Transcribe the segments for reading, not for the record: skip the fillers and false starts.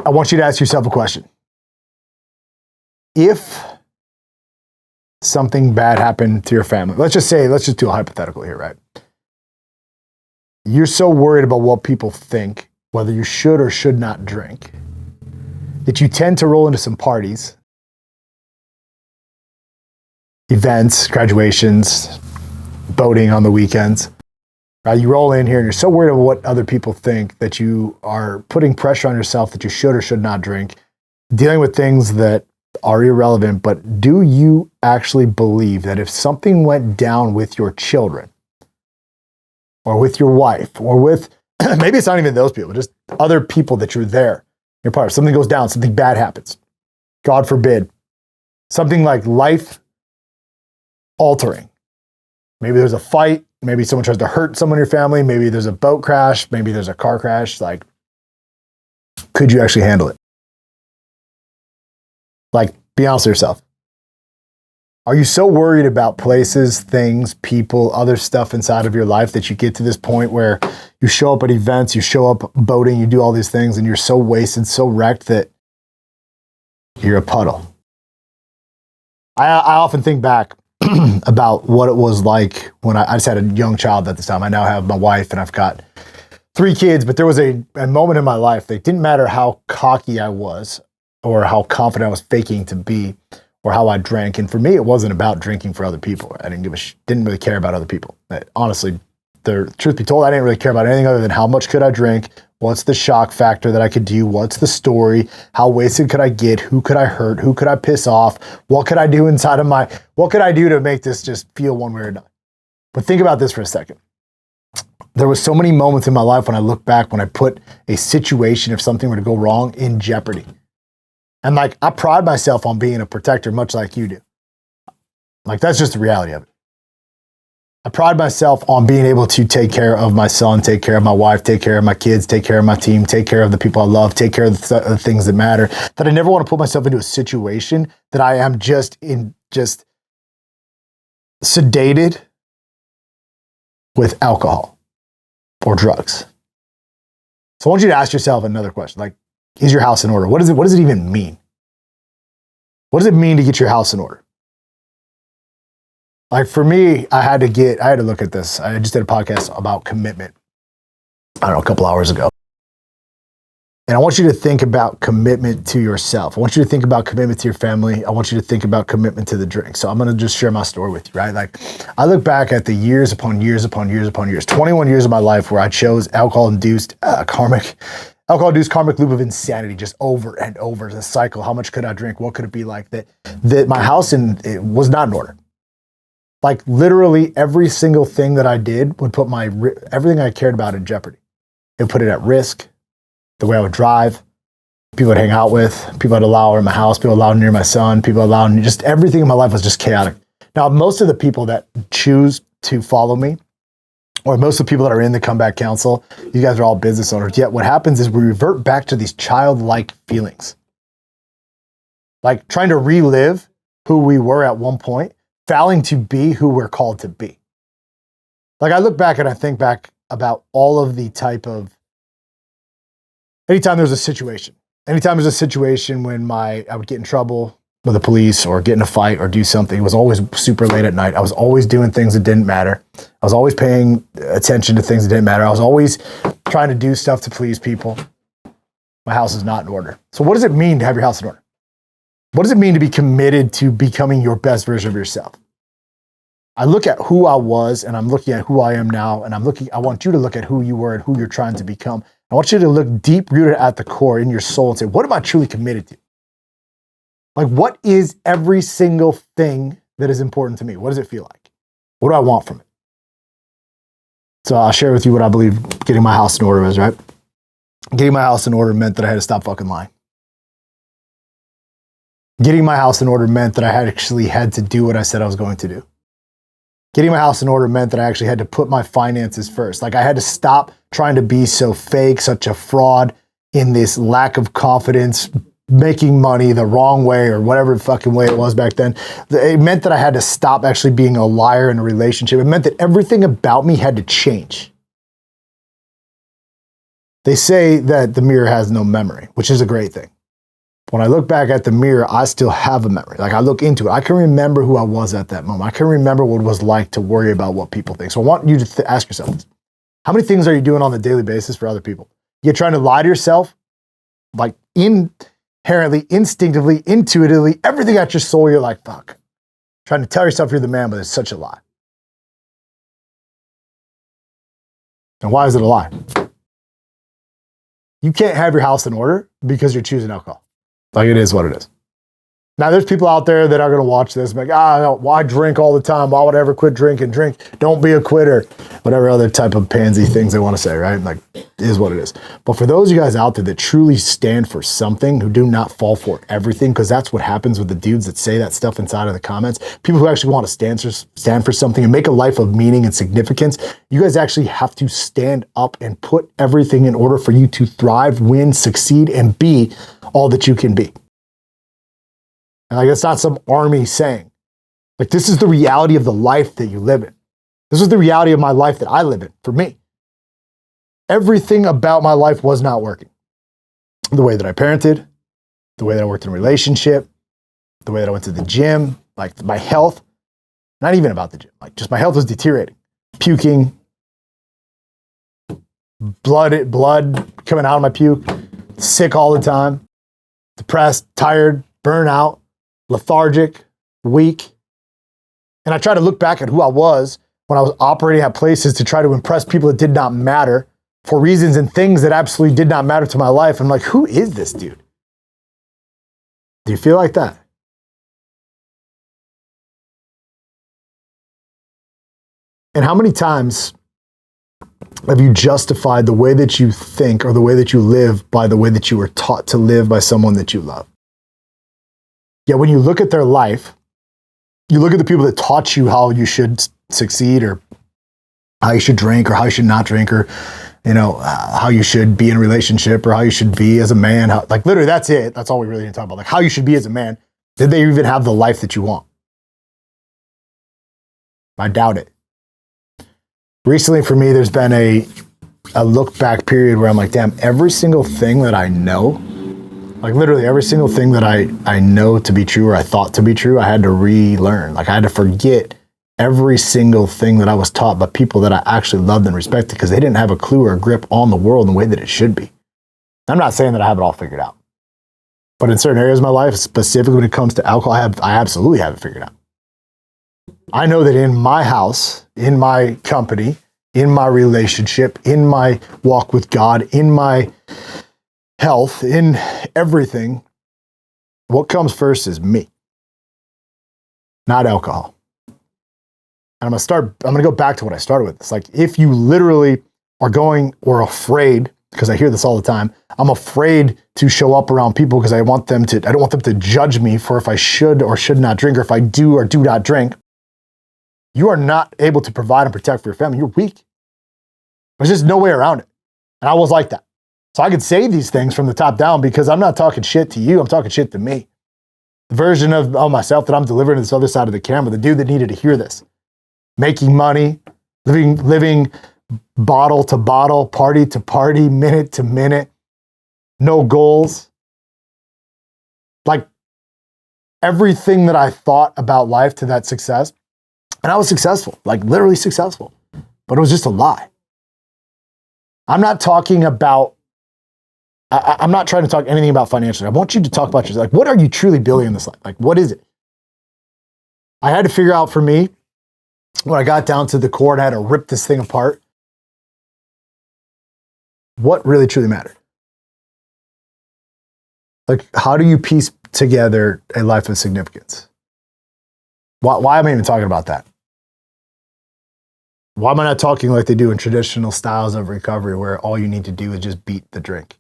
I want you to ask yourself a question. If something bad happened to your family, let's just do a hypothetical here, right? You're so worried about what people think, whether you should or should not drink, that you tend to roll into some parties, events, graduations, boating on the weekends. Right? You roll in here and you're so worried about what other people think that you are putting pressure on yourself that you should or should not drink, dealing with things that are irrelevant. But do you actually believe that if something went down with your children or with your wife or with, maybe it's not even those people, just other people that you're there, you're part of, something goes down, something bad happens, God forbid, something like life altering. Maybe there's a fight. Maybe someone tries to hurt someone in your family. Maybe there's a boat crash. Maybe there's a car crash. Like, could you actually handle it? Like, be honest with yourself. Are you so worried about places, things, people, other stuff inside of your life that you get to this point where you show up at events, you show up boating, you do all these things, and you're so wasted, so wrecked that you're a puddle? I often think back about what it was like when I just had a young child at this time. I now have my wife and I've got 3 kids, but there was a moment in my life that it didn't matter how cocky I was or how confident I was faking to be or how I drank. And for me, it wasn't about drinking for other people. I didn't really care about other people. Honestly, the truth be told, I didn't really care about anything other than how much could I drink, what's the shock factor that I could do, what's the story, how wasted could I get, who could I hurt, who could I piss off, what could I do what could I do to make this just feel one way or another. But think about this for a second. There was so many moments in my life when I look back, when I put a situation, if something were to go wrong, in jeopardy. And like, I pride myself on being a protector, much like you do. Like, that's just the reality of it. I pride myself on being able to take care of my son, take care of my wife, take care of my kids, take care of my team, take care of the people I love, take care of the things that matter, that I never want to put myself into a situation that I am just sedated with alcohol or drugs. So I want you to ask yourself another question. Like, is your house in order? What does it even mean? What does it mean to get your house in order? Like, for me, I had to look at this. I just did a podcast about commitment, I don't know, a couple hours ago. And I want you to think about commitment to yourself. I want you to think about commitment to your family. I want you to think about commitment to the drink. So I'm going to just share my story with you, right? Like, I look back at the years upon years upon years upon years, 21 years of my life where I chose alcohol-induced karmic loop of insanity, just over and over, the cycle. How much could I drink? What could it be like? That my house it was not in order. Like, literally every single thing that I did would put everything I cared about in jeopardy. It would put it at risk. The way I would drive, people I'd hang out with, people I'd allow in my house, people allowed near my son, people allowed, just everything in my life was just chaotic. Now, most of the people that choose to follow me, or most of the people that are in the Comeback Council, you guys are all business owners. Yet what happens is we revert back to these childlike feelings. Like, trying to relive who we were at one point, failing to be who we're called to be. Like, I look back and I think back about all of the type of, anytime there's a situation when I would get in trouble with the police or get in a fight or do something, it was always super late at night. I was always doing things that didn't matter. I was always paying attention to things that didn't matter. I was always trying to do stuff to please people. My house is not in order. So what does it mean to have your house in order? What does it mean to be committed to becoming your best version of yourself? I look at who I was and I'm looking at who I am now, and I want you to look at who you were and who you're trying to become. I want you to look deep rooted at the core in your soul and say, what am I truly committed to? Like, what is every single thing that is important to me? What does it feel like? What do I want from it? So I'll share with you what I believe getting my house in order is, right? Getting my house in order meant that I had to stop fucking lying. Getting my house in order meant that I actually had to do what I said I was going to do. Getting my house in order meant that I actually had to put my finances first. Like, I had to stop trying to be so fake, such a fraud in this lack of confidence, making money the wrong way or whatever fucking way it was back then. It meant that I had to stop actually being a liar in a relationship. It meant that everything about me had to change. They say that the mirror has no memory, which is a great thing. When I look back at the mirror, I still have a memory. Like I look into it. I can remember who I was at that moment. I can remember what it was like to worry about what people think. So I want you to ask yourself this. How many things are you doing on a daily basis for other people? You're trying to lie to yourself, like inherently, instinctively, intuitively, everything at your soul, you're like, fuck. Trying to tell yourself you're the man, but it's such a lie. And why is it a lie? You can't have your house in order because you're choosing alcohol. Like it is what it is. Now there's people out there that are going to watch this and be like, no, why drink all the time? Why would I ever quit drinking? Drink, don't be a quitter. Whatever other type of pansy things they want to say, right? Like it is what it is. But for those of you guys out there that truly stand for something, who do not fall for everything, because that's what happens with the dudes that say that stuff inside of the comments, people who actually want to stand for something and make a life of meaning and significance, you guys actually have to stand up and put everything in order for you to thrive, win, succeed, and be all that you can be. And like, that's not some army saying. Like, this is the reality of the life that you live in. This is the reality of my life that I live in, for me. Everything about my life was not working. The way that I parented, the way that I worked in a relationship, the way that I went to the gym, like my health, not even about the gym, like just my health was deteriorating. Puking, blood coming out of my puke, sick all the time, depressed, tired, burnout, lethargic, weak. And I try to look back at who I was when I was operating at places to try to impress people that did not matter for reasons and things that absolutely did not matter to my life. I'm like, who is this dude? Do you feel like that? And how many times have you justified the way that you think or the way that you live by the way that you were taught to live by someone that you love? Yet when you look at their life, you look at the people that taught you how you should succeed or how you should drink or how you should not drink or, how you should be in a relationship or how you should be as a man. Like literally, that's it. That's all we really need to talk about. Like how you should be as a man. Did they even have the life that you want? I doubt it. Recently for me, there's been a look back period where I'm like, damn, every single thing that I know, like literally every single thing that I know to be true or I thought to be true, I had to relearn. Like I had to forget every single thing that I was taught by people that I actually loved and respected because they didn't have a clue or a grip on the world in the way that it should be. I'm not saying that I have it all figured out. But in certain areas of my life, specifically when it comes to alcohol, I absolutely have it figured out. I know that in my house, in my company, in my relationship, in my walk with God, in my health, in everything, what comes first is me, not alcohol. And I'm going to go back to what I started with. It's like, if you literally are going or afraid, because I hear this all the time, I'm afraid to show up around people because I don't want them to judge me for if I should or should not drink, or if I do or do not drink. You are not able to provide and protect for your family. You're weak. There's just no way around it. And I was like that. So I could say these things from the top down because I'm not talking shit to you. I'm talking shit to me. The version of myself that I'm delivering to this other side of the camera, the dude that needed to hear this. Making money, living bottle to bottle, party to party, minute to minute, no goals. Like everything that I thought about life to that success. And I was successful, like literally successful, but it was just a lie. I'm not talking about, I'm not trying to talk anything about financially. I want you to talk about yourself. Like, what are you truly building in this life? Like, what is it? I had to figure out for me, when I got down to the core and I had to rip this thing apart, what really truly mattered. Like, how do you piece together a life of significance? Why am I even talking about that? Why am I not talking like they do in traditional styles of recovery where all you need to do is just beat the drink?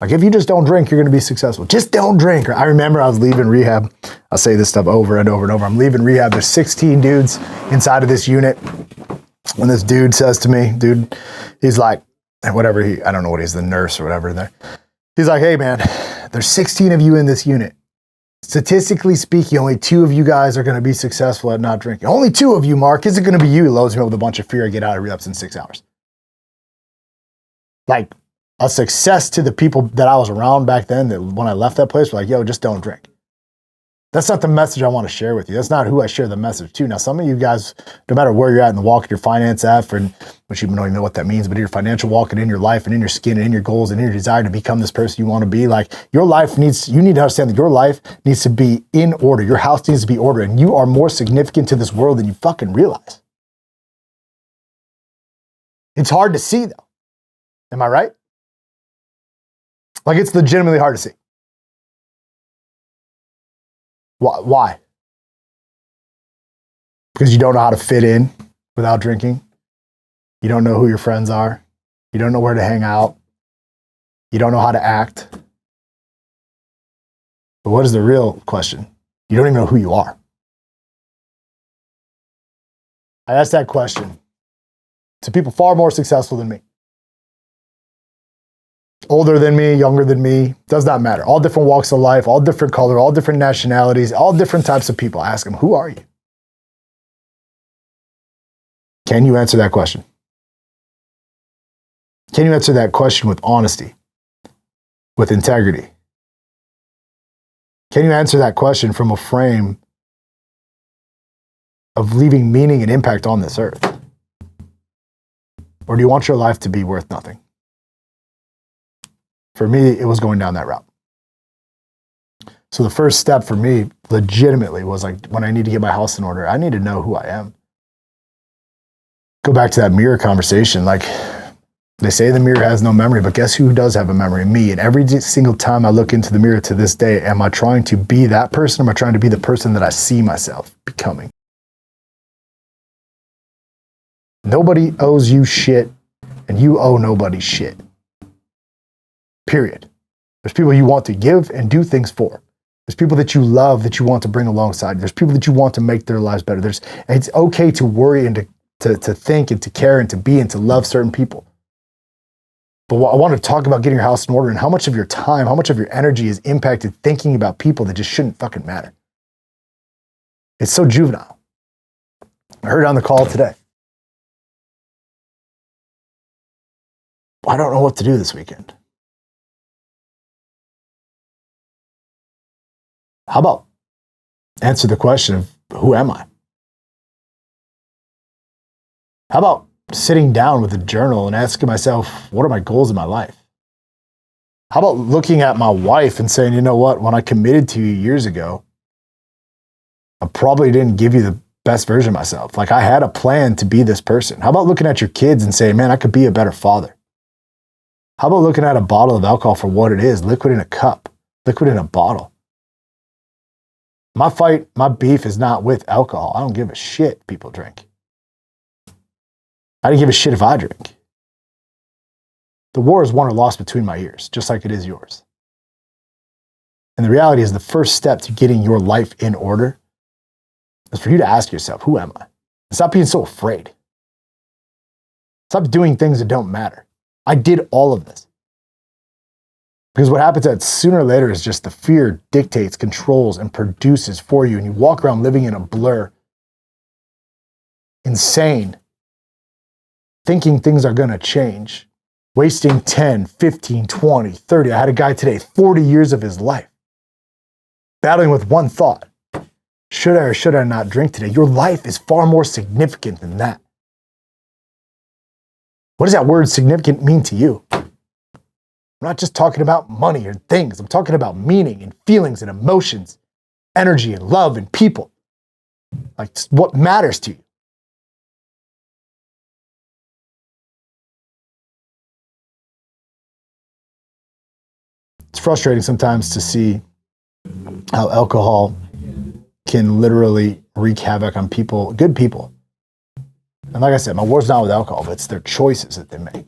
Like if you just don't drink, you're going to be successful. Just don't drink. I remember I was leaving rehab. I'll say this stuff over and over and over. I'm leaving rehab. There's 16 dudes inside of this unit. And this dude says to me, he's like, whatever I don't know what he's, the nurse or whatever there. He's like, hey man, there's 16 of you in this unit. Statistically speaking, only 2 of you guys are going to be successful at not drinking. Only 2 of you, Mark. Is it going to be you? He loads me up with a bunch of fear. I get out of relapse in 6 hours. Like, a success to the people that I was around back then, that when I left that place were like, yo, just don't drink. That's not the message I want to share with you. That's not who I share the message to. Now, some of you guys, no matter where you're at in the walk of your finance app, which you don't even know what that means, but in your financial walk and in your life and in your skin and in your goals and in your desire to become this person you want to be, like your life needs, you need to understand that your life needs to be in order. Your house needs to be ordered, and you are more significant to this world than you fucking realize. It's hard to see though. Am I right? Like it's legitimately hard to see. Why? Because you don't know how to fit in without drinking. You don't know who your friends are. You don't know where to hang out. You don't know how to act. But what is the real question? You don't even know who you are. I asked that question to people far more successful than me. Older than me, younger than me, does not matter. All different walks of life, all different color, all different nationalities, all different types of people. I ask them, who are you? Can you answer that question? Can you answer that question with honesty, with integrity? Can you answer that question from a frame of leaving meaning and impact on this earth? Or do you want your life to be worth nothing? For me, it was going down that route. So the first step for me legitimately was like, when I need to get my house in order, I need to know who I am. Go back to that mirror conversation. Like they say the mirror has no memory, but guess who does have a memory? Me. And every single time I look into the mirror to this day, am I trying to be that person? Or am I trying to be the person that I see myself becoming? Nobody owes you shit, and you owe nobody shit. Period. There's people you want to give and do things for. There's people that you love that you want to bring alongside. There's people that you want to make their lives better. It's okay to worry and to think and to care and to be and to love certain people. But I want to talk about getting your house in order and how much of your time, how much of your energy is impacted thinking about people that just shouldn't fucking matter. It's so juvenile. I heard it on the call today. I don't know what to do this weekend. How about answer the question of who am I? How about sitting down with a journal and asking myself, what are my goals in my life? How about looking at my wife and saying, you know what, when I committed to you years ago, I probably didn't give you the best version of myself. Like I had a plan to be this person. How about looking at your kids and saying, man, I could be a better father? How about looking at a bottle of alcohol for what it is, liquid in a cup, liquid in a bottle? My fight, my beef is not with alcohol. I don't give a shit people drink. I don't give a shit if I drink. The war is won or lost between my ears, just like it is yours. And the reality is the first step to getting your life in order is for you to ask yourself, who am I? Stop being so afraid. Stop doing things that don't matter. I did all of this. Because what happens is sooner or later is just the fear dictates, controls, and produces for you. And you walk around living in a blur, insane, thinking things are going to change, wasting 10, 15, 20, 30. I had a guy today, 40 years of his life, battling with one thought. Should I or should I not drink today? Your life is far more significant than that. What does that word significant mean to you? I'm not just talking about money or things. I'm talking about meaning and feelings and emotions, energy and love and people. Like what matters to you. It's frustrating sometimes to see how alcohol can literally wreak havoc on people, good people. And like I said, my war's not with alcohol, but it's their choices that they make.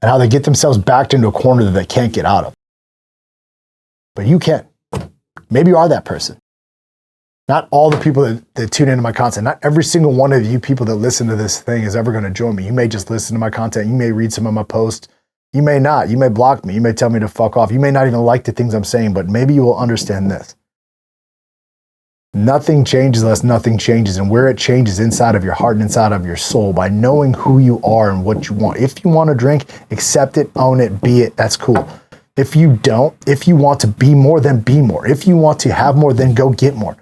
And how they get themselves backed into a corner that they can't get out of. But you can. Maybe you are that person. Not all the people that tune into my content, not every single one of you people that listen to this thing is ever going to join me. You may just listen to my content. You may read some of my posts. You may not. You may block me. You may tell me to fuck off. You may not even like the things I'm saying, but maybe you will understand this. Nothing changes unless nothing changes. And where it changes inside of your heart and inside of your soul by knowing who you are and what you want. If you want to drink, accept it, own it, be it. That's cool. If you don't, if you want to be more, then be more. If you want to have more, then go get more.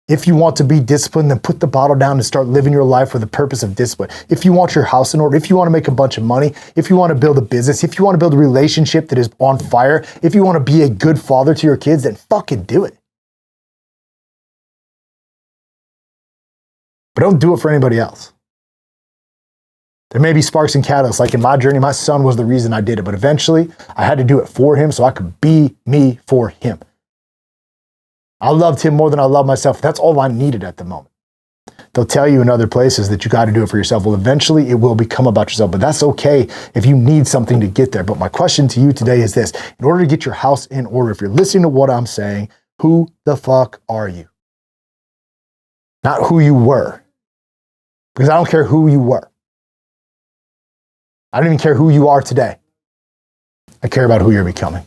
If you want to be disciplined, then put the bottle down and start living your life with the purpose of discipline. If you want your house in order, if you want to make a bunch of money, if you want to build a business, if you want to build a relationship that is on fire, if you want to be a good father to your kids, then fucking do it. But don't do it for anybody else. There may be sparks and catalysts. Like in my journey, my son was the reason I did it. But eventually, I had to do it for him so I could be me for him. I loved him more than I love myself. That's all I needed at the moment. They'll tell you in other places that you got to do it for yourself. Well, eventually, it will become about yourself. But that's okay if you need something to get there. But my question to you today is this. In order to get your house in order, if you're listening to what I'm saying, who the fuck are you? Not who you were. Because I don't care who you were. I don't even care who you are today. I care about who you're becoming.